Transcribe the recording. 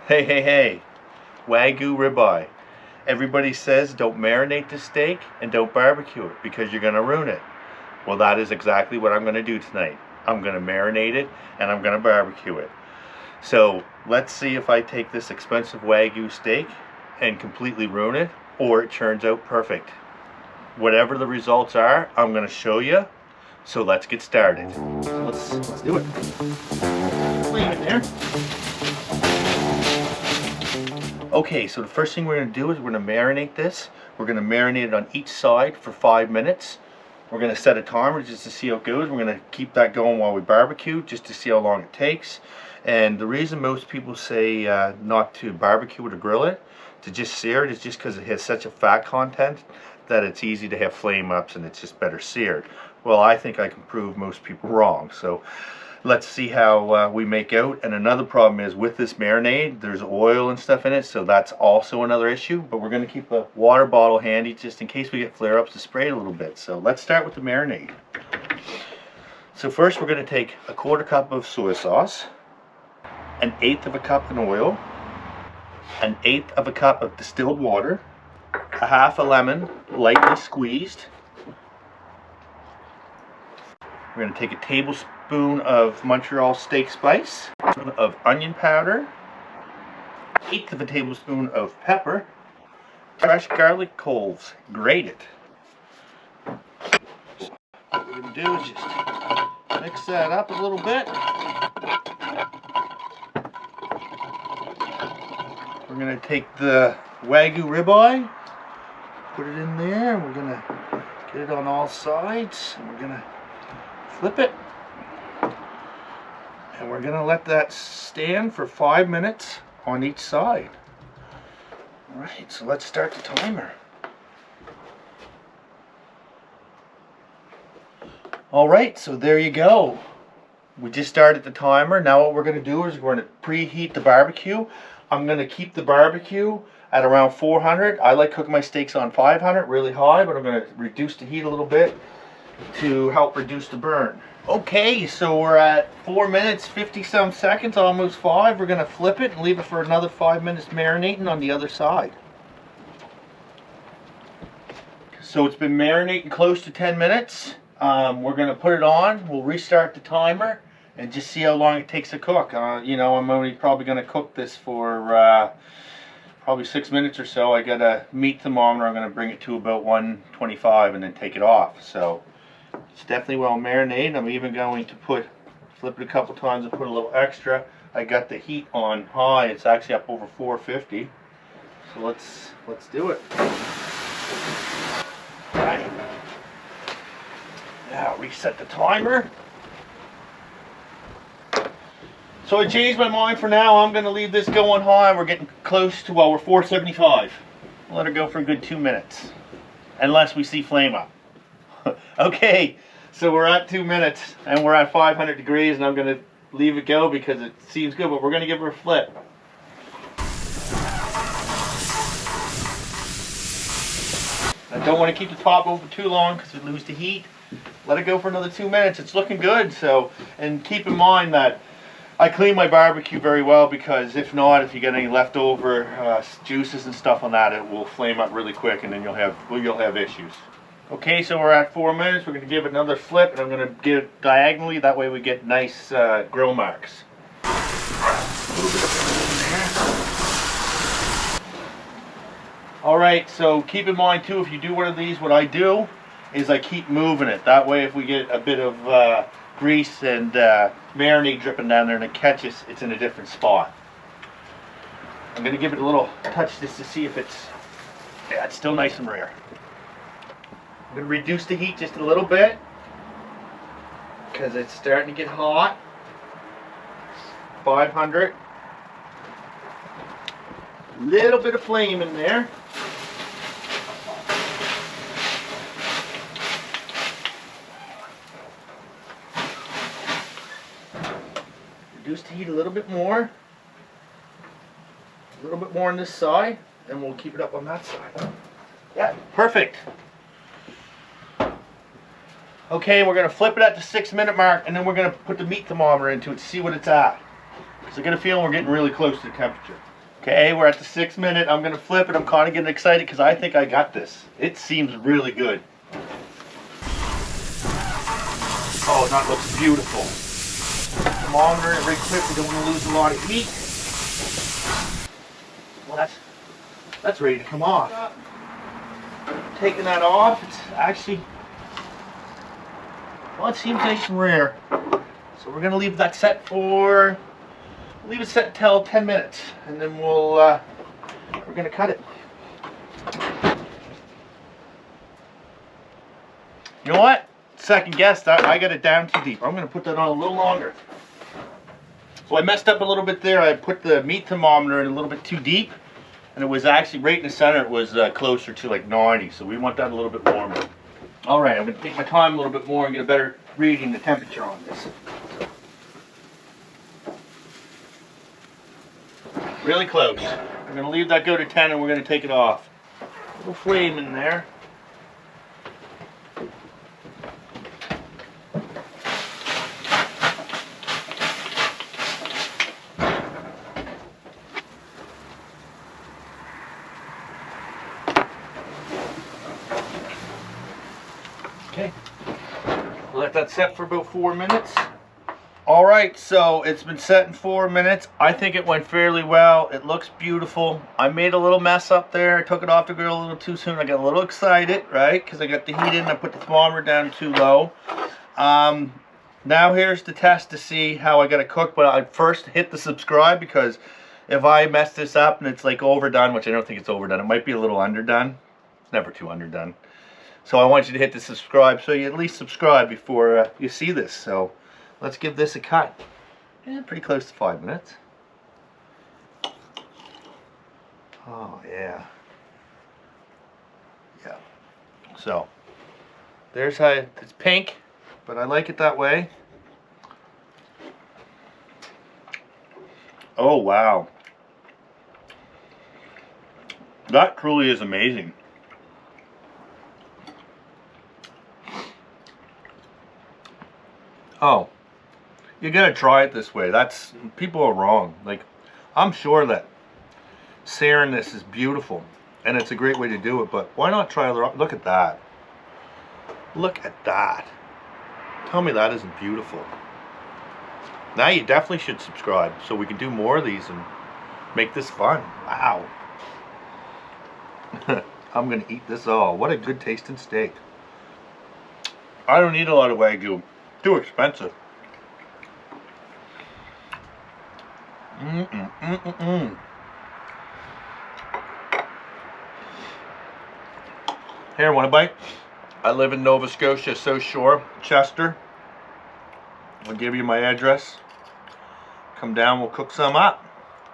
Hey, Wagyu Ribeye. Everybody says don't marinate the steak and don't barbecue it because you're going to ruin it. Well, that is exactly what I'm going to do tonight. I'm going to marinate it and I'm going to barbecue it. So let's see if I take this expensive Wagyu steak and completely ruin it, or it turns out perfect. Whatever the results are, I'm going to show you. So let's get started. Let's do it. Leave it there. Okay, so the first thing we're going to do is we're going to marinate this. We're going to marinate it on each side for 5 minutes. We're going to set a timer just to see how it goes. We're going to keep that going while we barbecue just to see how long it takes. And the reason most people say not to barbecue it or grill it, to just sear it, is just because it has such a fat content that it's easy to have flame ups and it's just better seared. Well, I think I can prove most people wrong. So let's see how we make out. And another problem is with this marinade, there's oil and stuff in it, so that's also another issue. But we're going to keep a water bottle handy just in case we get flare-ups to spray it a little bit. So let's start with the marinade. So first we're going to take a 1/4 cup of soy sauce, 1/8 of a cup in oil, 1/8 of a cup of distilled water, 1/2 a lemon lightly squeezed. We're going to take a tablespoon of Montreal steak spice, of onion powder, 1/8 of a tablespoon of pepper, fresh garlic cloves, grated. What we're going to do is just mix that up a little bit. We're going to take the Wagyu ribeye, put it in there, and we're going to get it on all sides, and we're going to flip it, and we're going to let that stand for 5 minutes on each side. Alright, so let's start the timer. Alright, so there you go. We just started the timer. Now what we're going to do is we're going to preheat the barbecue. I'm going to keep the barbecue at around 400. I like cooking my steaks on 500, really high, but I'm going to reduce the heat a little bit to help reduce the burn. Okay, so we're at 4 minutes 50 some seconds, almost 5. We're going to flip it and leave it for another 5 minutes marinating on the other side. So it's been marinating close to 10 minutes. We're going to put it on. We'll restart the timer and just see how long it takes to cook. You know, I'm only probably going to cook this for probably 6 minutes or so. I got a meat thermometer. I'm going to bring it to about 125 and then take it off. So it's definitely well marinated. I'm even going to flip it a couple times and put a little extra. I got the heat on high. It's actually up over 450. So let's do it. Right. Now reset the timer. So I changed my mind for now. I'm going to leave this going high. We're getting close to, well, we're 475. Let her go for a good 2 minutes. Unless we see flame up. Okay, so we're at 2 minutes and we're at 500 degrees, and I'm going to leave it go because it seems good, but we're going to give her a flip. I don't want to keep the top open too long because we lose the heat. Let it go for another 2 minutes. It's looking good. So, and keep in mind that I clean my barbecue very well, because if not, if you get any leftover juices and stuff on that, it will flame up really quick, and then you'll have issues. Okay, so we're at 4 minutes. We're going to give it another flip, and I'm going to get it diagonally. That way we get nice grill marks. Alright, so keep in mind too, if you do one of these, what I do is I keep moving it. That way if we get a bit of grease and marinade dripping down there and it catches, it's in a different spot. I'm going to give it a little touch just to see if it's still nice and rare. I'm going to reduce the heat just a little bit because it's starting to get hot. 500. Little bit of flame in there. Reduce the heat a little bit more. A little bit more on this side, and we'll keep it up on that side. Yeah, perfect. Okay, we're going to flip it at the 6 minute mark, and then we're going to put the meat thermometer into it to see what it's at. So I get a feeling we're getting really close to the temperature. Okay, we're at the 6 minute. I'm gonna flip it. I'm kind of getting excited because I think I got this. It seems really good. Oh, that looks beautiful. Thermometer it very quick. We don't want to lose a lot of heat. Well, that's ready to come off. Taking that off, it's actually, well, it seems nice and rare. So we're gonna leave that set for, leave it set till 10 minutes, and then we're gonna cut it. You know what? Second guess, I got it down too deep. I'm gonna put that on a little longer. So I messed up a little bit there. I put the meat thermometer in a little bit too deep, and it was actually right in the center. It was closer to like 90, so we want that a little bit warmer. All right, I'm gonna take my time a little bit more and get a better reading the temperature on this. Really close. We're gonna leave that go to 10 and we're gonna take it off. Little flame in there. Okay, let that set for about 4 minutes. All right, so it's been set in 4 minutes. I think it went fairly well. It looks beautiful. I made a little mess up there. I took it off the grill a little too soon. I got a little excited, right? Because I got the heat in. I put the thermometer down too low. Now here's the test to see how I got it cooked. But I first hit the subscribe, because if I mess this up and it's like overdone, which I don't think it's overdone, it might be a little underdone. It's never too underdone. So I want you to hit the subscribe, so you at least subscribe before you see this. So let's give this a cut. Yeah, pretty close to 5 minutes. Oh yeah. Yeah. So there's how it's pink, but I like it that way. Oh wow. That truly is amazing. Oh, you gotta try it this way. That's, people are wrong. Like, I'm sure that searing this is beautiful and it's a great way to do it, but why not try other? Look at that. Look at that. Tell me that isn't beautiful. Now you definitely should subscribe so we can do more of these and make this fun. Wow. I'm gonna eat this all. What a good tasting steak. I don't eat a lot of Wagyu. Too expensive. Here, want a bite? I live in Nova Scotia, so shore, Chester. I'll give you my address. Come down, we'll cook some up.